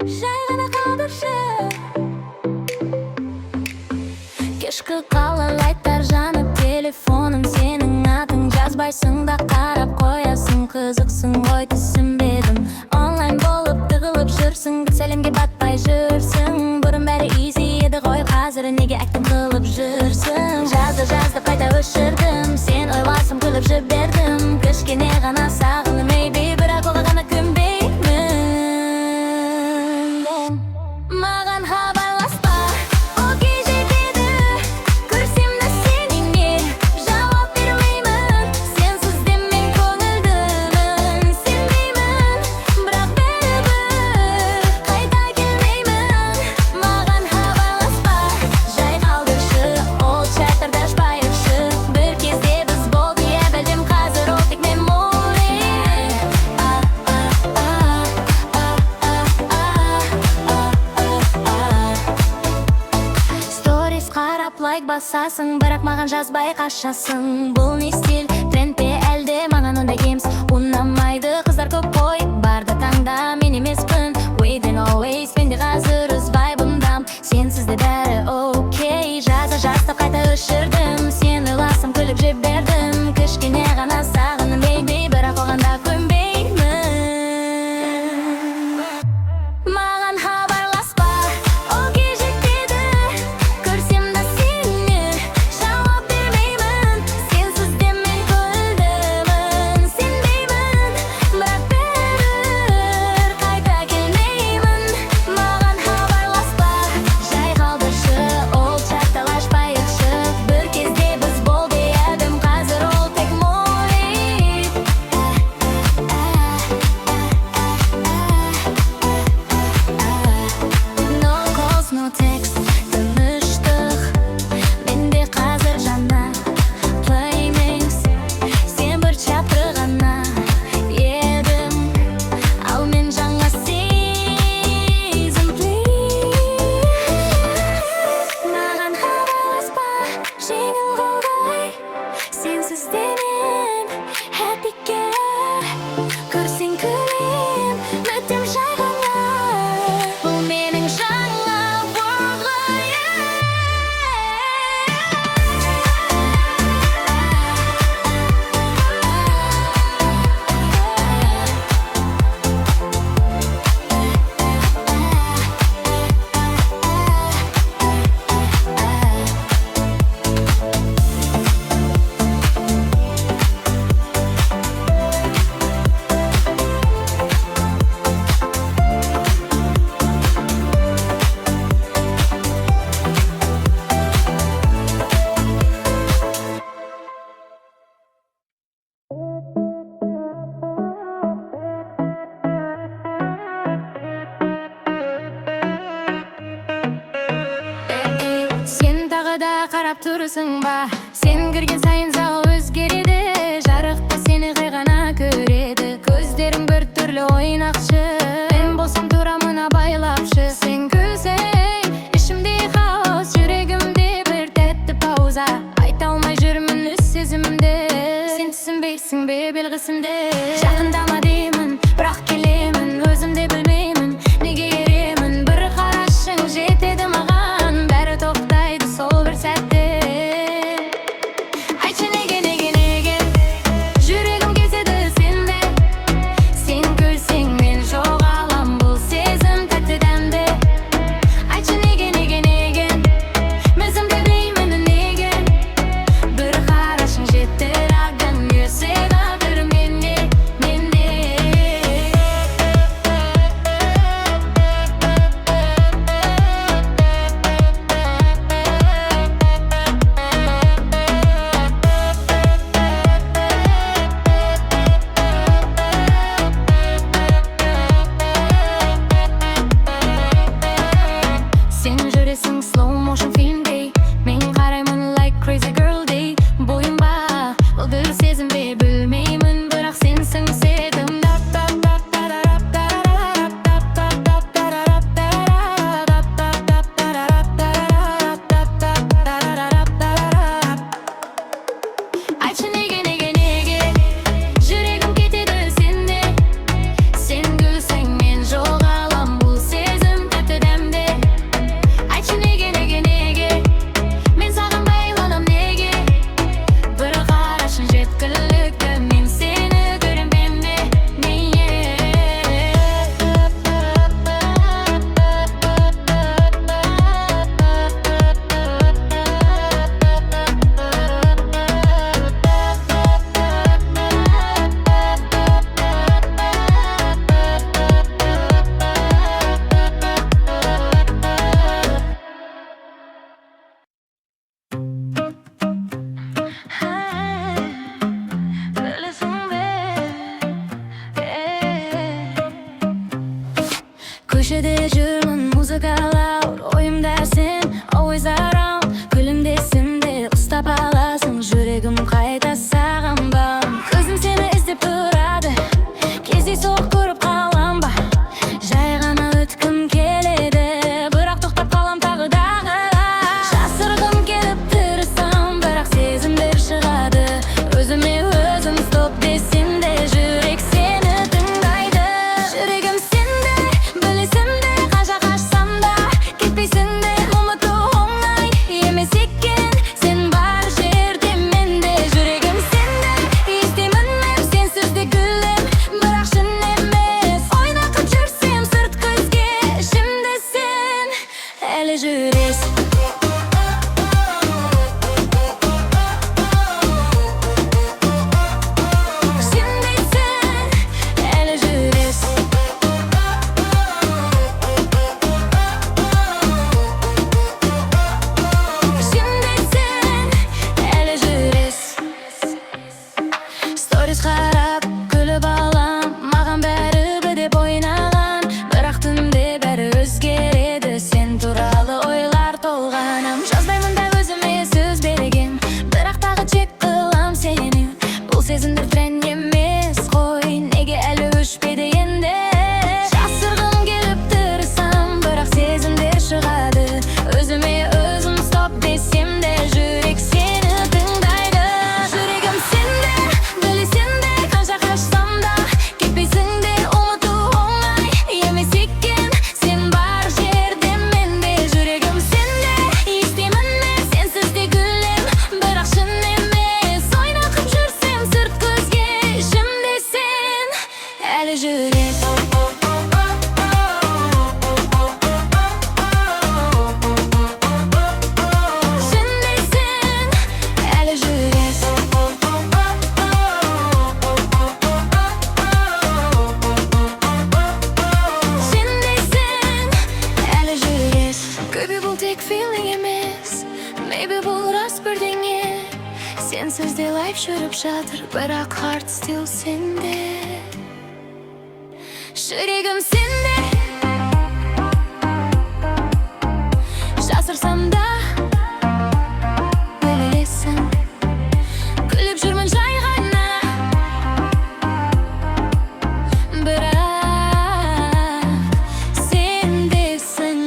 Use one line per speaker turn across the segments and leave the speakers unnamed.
жай ғана қалдыршы. Кешкі қалың лайттар жанып, телефоным сенің атың жазбайсың да қарап қоясың. Қызықсың ғой түсінбедім, онлайн болып тығылып жүрсің, сәлемге батпай жүрсің. Бұрын бәрі изи еді ғой, қазір неге әктім қылып жүрсің? Жазды қайта өшірдім, сен ойласым күліп жібердім. Кішкене ғана сағындым, maybe, бірақ оған ғана көнбеймін. Маған хабарласпа, окей жетеді, көрсем де сеніңе жауап бермеймін. Сенсіз де мен көңілдімін, сенбеймін, бірақ бәрібір қайта келмеймін. Маған хабарласпа, жай қалдыршы, ол чаттарды ашпайықшы. Бір кезде біз болды, е білдім, қазір ол тек мемори. Сторис қарап лайк басасың, бірақ маған жазбай қашасың. Бұл не стиль, тренд пе әлде? Маған ондай геймс ұнамайды. Қыздар көп қой, бар да таңда, мен емеспін. Wait and always, мен де қазір өз вайбымдам. Сенсіз де бәрі окей. Жаздап қайта өшірдім, сен ойласам күліп жібердім. Кішкене ғана сағындым, baby, бірақ оған да көнбеймін. Маған хабарласпа, окей жетеді, көрсем де сеніңе жауап бермеймін. Сенсіз де мен көңілдімін, сенбеймін, бірақ бәрібір қайта келмеймін. Маған хабарласпа, жай қалдыршы, ол чатты ашпайықшы. Бір кезде біз болды, едім, қазір ол тек мой. No calls, no text, тыныштық менде қазір жана. Playmix, сен бір чапты ғана едім, ал мен жаңа season, please. Маған хабарласпа, жеңіл қолдай, сенсіз де мен happy girl. Көрсең күлем, өтем жай ғана, бұл менің жаңа world ғой. Сен тағы да қарап тұрсың ба? Сен кірген сайын зал өзгереді, жарықта сені ғана көреді. Көздерің бір түрлі ойнақшы, мен болсам тура мына байлапшы. Сен күлсең, ішімде хаос, жүрегімде бір тәтті пауза. Айта алмай жүрмін өз сезімімді, сен түсінбейсің бе белгісімді. Жақындама деймін, бірақ келемін, өзімде білмеймін неге еремін. Бір қарашың жетеді маған, бәрі тоқтайды сол бір сәтте. Айтшы неге жүрегім кезеді сенде. Сен күлсең мен жоғалам, бұл сезім тәтті дәмді. Айтшы неге өзім де білмеймін неге. Бір қарашың жетті рагын, өсек алдыр менен. Köşede жүрмін музыкалар, ойымдарсың always around. Күлімдесімде ұстап аласың, жүрегім қайта саған бам. Көзім сені іздеп тұрады, кездейсоқ көріп қалам ба. Жай ғана өткім келеді, бірақ тоқтап қалам тағы дағы. Жасырғым келіп тырысам, бірақ сезімдер шығады. Өзіме өзім стоп десем де, жүрек сені тыңдайды. Жүрегім сенде, білесің де, қанша қашсам да кетпейсің де, ұмыту оңай емес екен. Сен бар жерде менде, жүрегім сенде. Естимін мен сенсіз де гүлім, бірақ шын емес. Ойнақып жүрсем сырт көзге, ішімде сен әлі жүресің. Қарап күліп алам, маған бәрібір деп ойнаған, бірақ түнде бәрі өзгереді, сен туралы ойлар толғанам. Жазбаймын да өзіме сөз берген, бірақ тағы чек қылам сені. Бұл сезімдер тренд емес қой, неге әлі өшпеді енді. Жасырғым келіп тырысам, бірақ сезімдер шығады. Өзіме өзім стоп десем де, жүрек сені тыңдайды. Жүрегім сенде, білесің де, қанша қашсам да кетпейсің де, ұмыту оңай емес екен. Сен бар жерде менде, жүрегім сенде. Естимін мен сенсіз де гүлім, бірақ шын емес. Ойнақып жүрсем сырт көзге, ішімде сен әлі жүресің. Maybe бұл тек feeling емес, maybe бұл рас бірдеңе. Сенсіз де лайф жүріп жатыр, бірақ heart still сенде. Жүрегім сенде, жасырсам да білесің. Күліп жүрмін жай ғана, бірақ сендесің.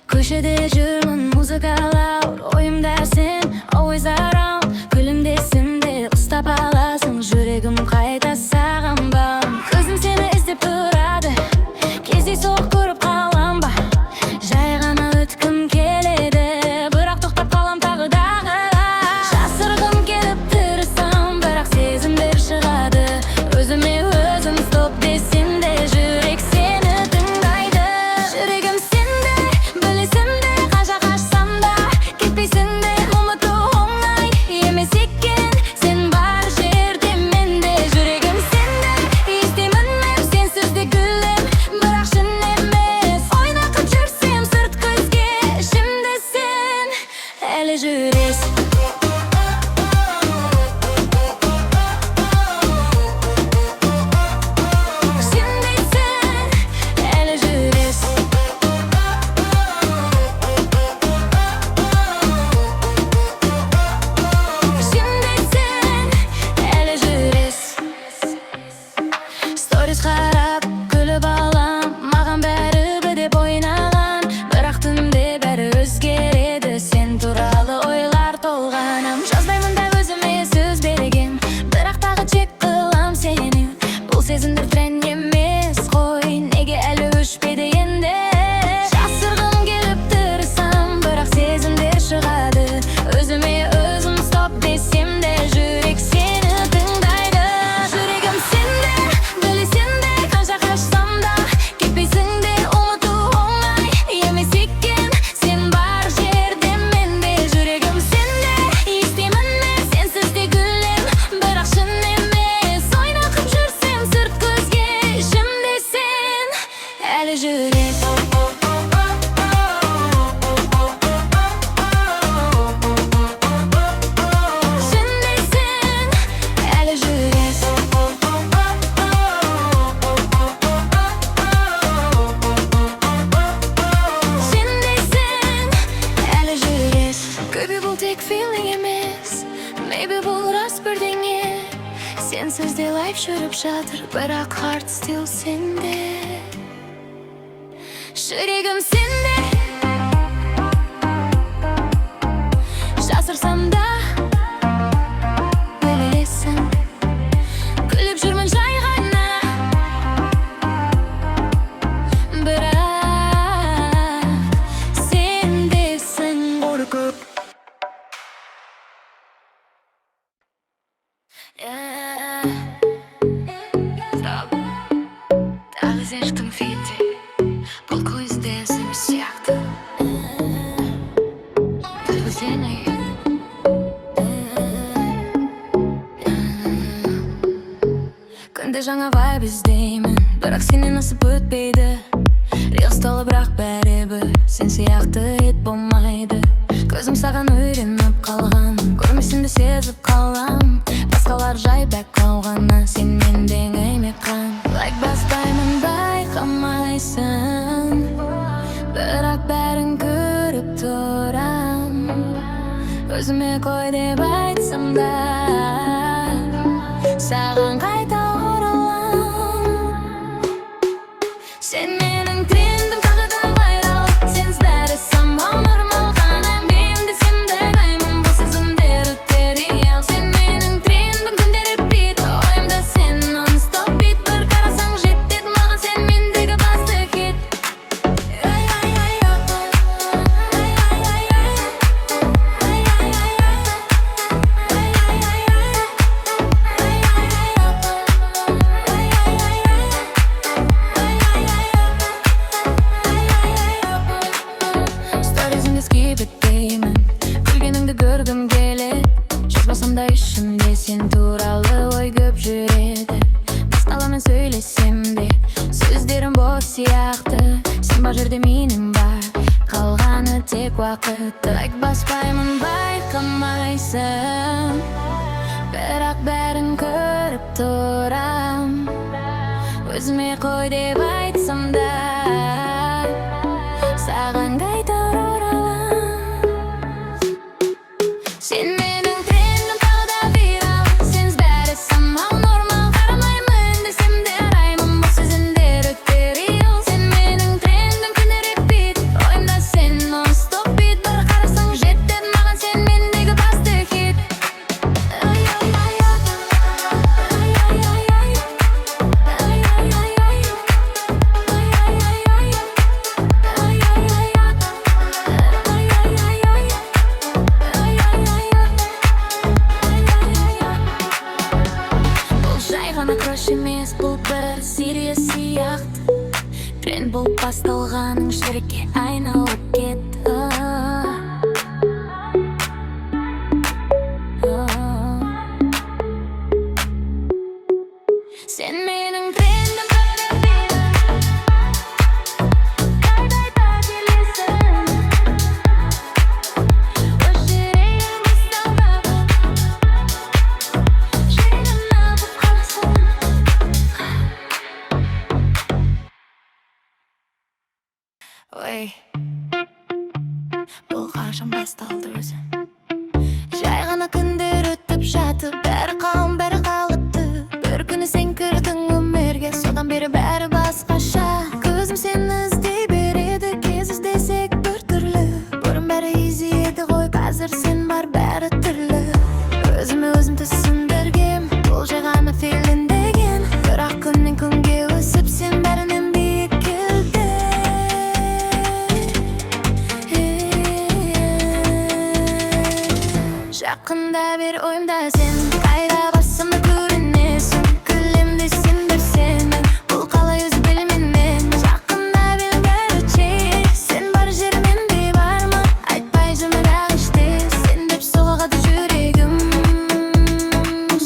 Köşede жүрмін музыкалар, ойымдарсың always around. Күлімдесімде ұстап аласың, жүрегім қайта саған бам. Көзім сені іздеп тұрады, кездейсоқ көріп қалам ба. Жай ғана өткім келеді, бірақ тоқтап қалам тағы дағы. Жасырғым келіп тырысам, бірақ сезімдер шығады. Өзіме өзім стоп десем де, жүрек сені тыңдайды. Жүрегім сенде, білесің де, қанша қашсам да кетпейсің де, ұмыту оңай емес екен. Сен бар жерде менде, жүрегім сенде. Естимін мен сенсіз де гүлім, бірақ шын емес. Ойнақып жүрсем сырт көзге, ішімде сен әлі жүресің. Stories қарап күліп алам, маған бәрібір деп ойнаған, бірақ түнде бәрі өзгереді, сен туралы ойлар толғанам. Жазбаймын да өзіме сөз берген, бірақ тағы чек қылам сені. Бұл сезімдер тренд емес қой, неге әлі өшпеді енді. Жасырғым келіп тырысам, бірақ сезімдер шығады. Өзіме өзім стоп десем де, жүрек сені тыңдайды. Жүрегім сенде, білесің де, қанша қашсам да кетпейсің де, ұмыту оңай емес екен. Сен бар жерде менде, жүрегім сенде. Естимін мен сенсіз де гүлім, бірақ шын емес. Ойнақып жүрсем сырт көзге, ішімде сен әлі жүресің. жүріп жатыр, бірақ heart still сенде. Жүрегім сенде, жасырсам да білесің, күліп жүрмін жай ғана, бірақ сендесің. Тағы сен шықтың фетте, бұл көзде сен сияқты. Тағы сен күнде жаңа вайб іздеймін, бірақ сенен насып өтпейді. Реалс толы, бірақ бәрібір сен сияқты ет болмайды. Көзім саған үйреніп қалған, көрмесімді сезіп қалам. Басқалар жай бәк қалғаны, сен менден аймеқан. Лайк баспаймын, байқамайсың, бірақ бәрін көріп тұрам. Өзіме қой деп айтсам да, саған қайта оралам. Сен менің трендім, тағы да вайрал. Сенсіз бәрі самал, нормал ғана. Мен де сенді қаймын, бұл сезімдер өте реал. Сен менің трендім, күнде репит. Ойымда сен non-stop beat. Бір қарасаң жетеді маған сен мендегі басты хит. Сторизіңді скип етпеймін, күлгеніңді көргім келеді. Жазбасам да ішімде сен туралы ой көп жүреді. Басқалармен сөйлесем де сөздерім бос сияқты. Сен бар жерде менің бар, қалғаны тек уақыт. Лайк баспаймын, байқамайсың, бірақ бәрін көріп тұрам. Өзіме қой деп айтсам да, саған қайта оралам. Сен менің трендім, тағы да вирал. Сенсіз бәрі самал, нормал. Қарамаймын десем де араймын, бұл сезімдер өте реал. Сен менің трендім, күнде репит. Ойымда сен non-stop beat. Бір қарасаң жетеді маған сен мендегі басты хит. Бұл жай ғана краш емес, бұл бір serious сияқты. Тренд болып басталғаның жүрекке айналып кетті. Сен менің трендім, қайда келесің? Өз жүрегім басталып, жүрегім алып қаласың. Ой, бұл қашан басталды өзі? Жай ғана күндер өтіп жатып, бәрі қалың, бәрі қалыпты. Бір күні сен кірдің өмірге, содан бері бәрі басқаша. Көзім сені іздей береді, кез іздесек бір түрлі. Бұрын бәрі easy еді ғой, қазір сен бар, бәрі түрлі. Өзіме өзім түсіндіргем, бұл жай ғана feeling деген. Бірақ күннен күнге өсіп сен бәрінен биік келдің. Жақында бір ойымда сен, қайда бассам да көрінесің. Күлем десем бір сенің, бұл қалай өзі білмеймін. Жақында бір бәрі change, сен бар жермен де бармын. Айтпай жүрме бірақ іште, сен деп соғады жүрегім.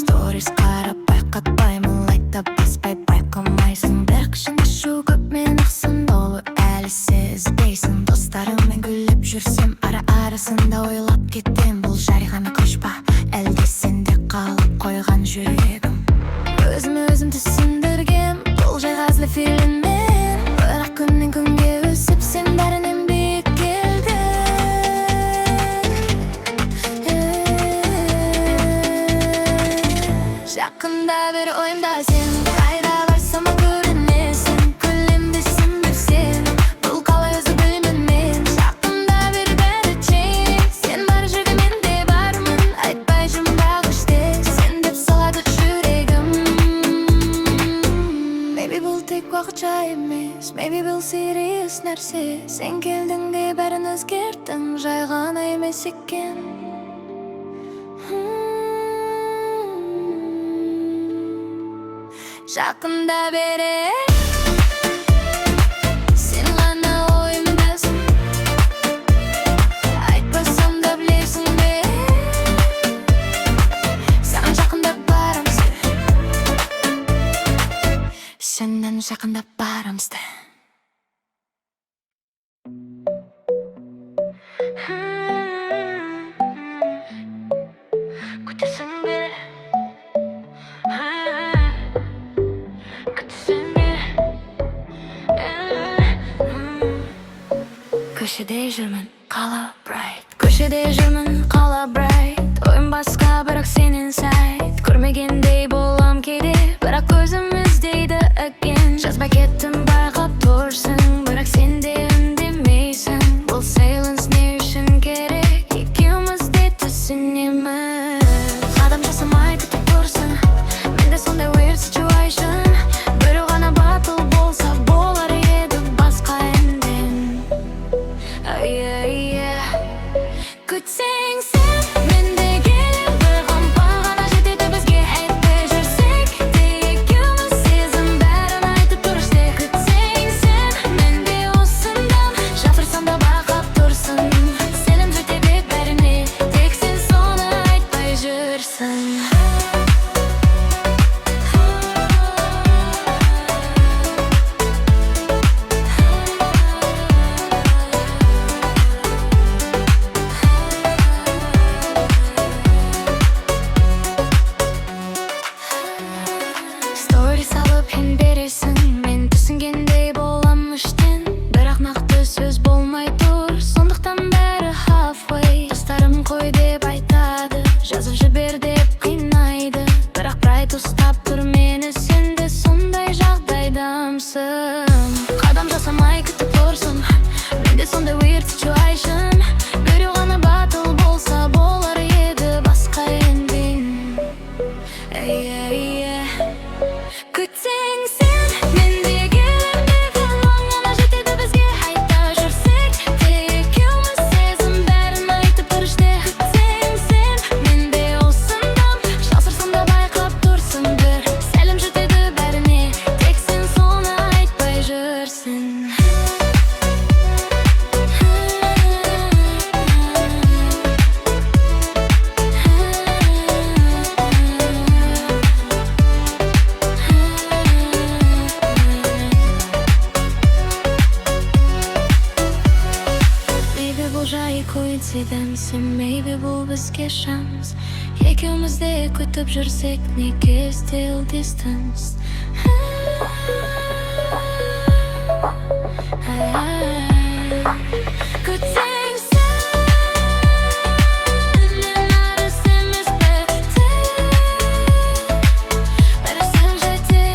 Stories қарап байқатпаймын, лайкта баспай байқамайсың. Бір қышында шу көп мен ақсын долы, әлі сезбейсің. Достарыммен күліп жүрсем, ара-арасында ойлап кеттем. Бұл жай ғана күш па, әлде сенде қалып қойған жүрегім. Өзіме өзім түсіндіргем, бұл жай ғазлы feelingмен. Бірақ күннен күнге өсіп сен бәрінен биік келдің. Жақында бір ойымда uақытша емес, maybe бұл serious нәрсе. Сен келдің де бәрін өзгерттің, жай ғана емес екен. Жақында бері сен ғана ойымдасың, айтпасам да білесің бе, саған жақындап барамыз, сенен жақындап барамыз. Күтесің бе? Көшеде жүрмін, қала брайт. Көшеде жүрмін, қала брайт. Ойым басқа, бірақ сенен сайт. Көрмегендей болам кейде, бірақ көзім іздейді again. Жазбай кеттім, байқап тұрсың, бірақ сен де үндемейсің. Бұл silence не үшін керек, екеуміз де түсінеміз. Қадам жасамай күтіп тұрсың, менде сондай weird situation. Біреу ғана батыл болса болар еді басқа ending. Күтсең сен, мен де келем, бір қамқа ғана жетеді бізге. Айтпай жүрсек те екеуміз, сезім бәрін айтып тұр іште. Күтсең сен, мен де осындамын, жатырсам да байқап тұрсың. Сенім жете бет бәріне, тек сен соны айтпай жүрсің. Story салып ен бересің, мен түсінгендей болам іштен. Бірақ нақты сөз болмай тұр, сондықтан бәрі halfway. Достарым қой деп айтады, жазып жібер деп қинайды. Бірақ брайт ұстап тұр мені, сен де сондай жағдайдамсың. Қадам жасамай күтіп тұрсың, менде сондай weird situation. Біреу ғана батыл болса болар еді басқа ending. Күтсең сен, мен де келем, бір ғана жетеді бізге. Айтпай жүрсек те екеуміз, сезім бәрін айтып тұр іште. Күтсең сен, мен де осындамын, жасырсам да байқап тұрсың. Бір сәлем жетеді бәріне, тек сен соны айтпай жүрсің. Maybe бұл жай coincidence, maybe бұл бізге шанс. Екеуміз де күтіп жүрсек, неге still distance. Күтсең сен, мен арыс емес бітер. Бәрі сен жете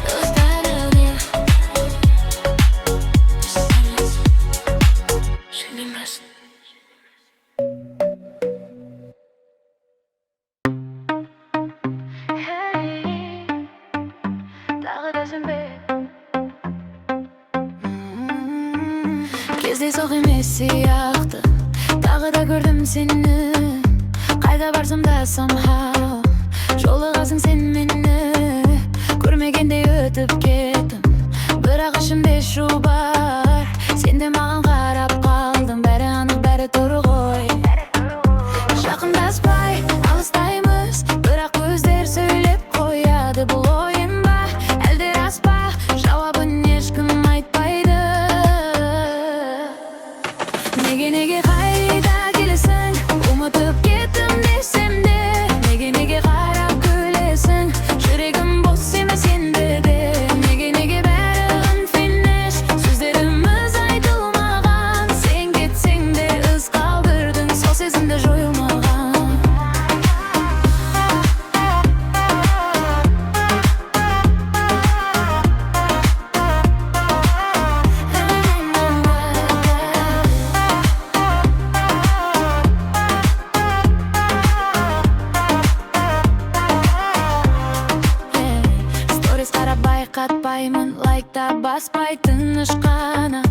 достарым. Шынемесін. Тағы да сен бе? Кездейсоқ емес сияқты, тағы да көрдім сені. Қайда барсам да somehow жолығасың сен мені. Көрмегендей өтіп кеттім, бірақ ішімде шу бар. Сен де маған қарап қалдың, бәрі анық, бәрі тұр ғой. Жақындаспай алыстаймыз, бірақ көздер сөйлеп қояды. Бұл ойын ба, әлде рас па, жауабын ешкім айтпайды. Неге қайда келесің, ұмытып кеттім десем де. Неге қарап күлесің, жүрегім бос емес енді де. Неге бәрі unfinished, қарап байқатпаймын, лайкта баспай тынышқана.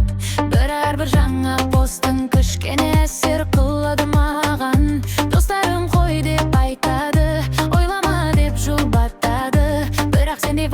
Бір жаңа постың кішкене әсер қылады маған. Достарым қой деп айтады, ойлама деп жұбатады. Бірақ сендей